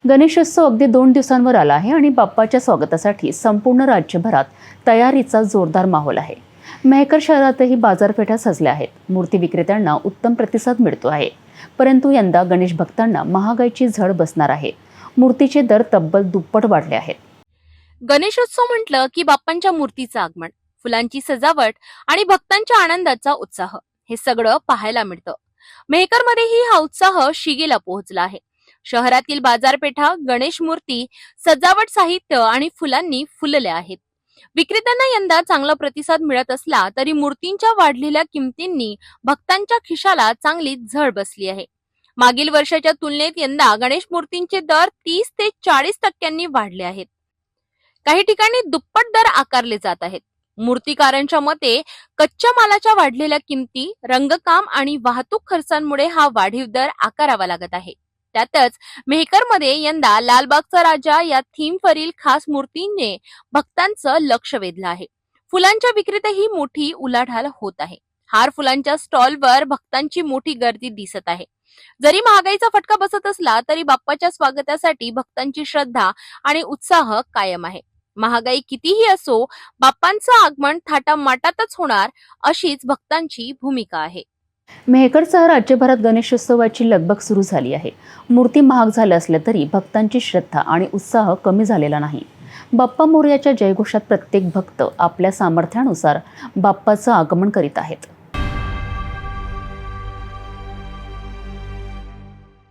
गणेशोत्सव अगदी 2 दिवसांवर आला आहे आणि बाप्पाच्या स्वागतासाठी संपूर्ण राज्यभरात तयारीचा जोरदार माहोल आहे। मेहकर शहरातही बाजारपेठा सजल्या आहेत। मूर्ती विक्रेत्यांना उत्तम प्रतिसाद मिळतो आहे, परंतु यंदा गणेश भक्तांना महागाईची झळ बसणार आहे। मूर्तीचे दर तब्बल दुप्पट वाढले आहेत। गणेशोत्सव म्हटलं की बाप्पांच्या मूर्तीचं आगमन, फुलांची सजावट आणि भक्तांच्या आनंदाचा उत्साह हे सगळं पाहायला मिळतं। मेहकरमध्येही हा उत्साह शिगेला पोहोचला आहे। शहरातील बाजारपेठा गणेश मूर्ती, सजावट साहित्य आणि फुलांनी फुलल्या आहेत। विक्रेत्यांना यंदा चांगला प्रतिसाद मिळत असला तरी मूर्तींच्या वाढलेल्या किमतींनी भक्तांच्या खिशाला चांगली झळ बसली आहे। मागील वर्षाच्या तुलनेत यंदा गणेश मूर्तींचे दर 30 ते 40% वाढले आहेत। काही ठिकाणी दुप्पट दर आकारले जात आहेत। मूर्तिकारांच्या मते कच्च्या मालाच्या वाढलेल्या किमती, रंगकाम आणि वाहतूक खर्चांमुळे हा वाढीव दर आकारावा लागत आहे। त्यातच मेहकरमध्ये यंदा लालबागचा राजा या थीमवरील खास मूर्तीने भक्तांचं लक्ष वेधलं आहे। फुलांच्या विक्रीतही मोठी उलाढाल होत आहे। हार फुलांच्या स्टॉलवर भक्तांची मोठी गर्दी दिसत आहे। जरी महागाईचा फटका बसत असला तरी बाप्पाच्या स्वागतासाठी भक्तांची श्रद्धा आणि उत्साह कायम आहे। महागाई कितीही असो, बाप्पांचं आगमन थाटामाटातच होणार अशीच भक्तांची भूमिका आहे। मेहकरसह राज्यभरात गणेशोत्सवाची लगबग सुरू झाली आहे। मूर्ती महाग झाल्या असल्या तरी भक्तांची श्रद्धा आणि उत्साह कमी झालेला नाही। बाप्पा मोरयाच्या जयघोषात प्रत्येक भक्त आपल्या सामर्थ्यानुसार बाप्पाचं आगमन करीत आहेत।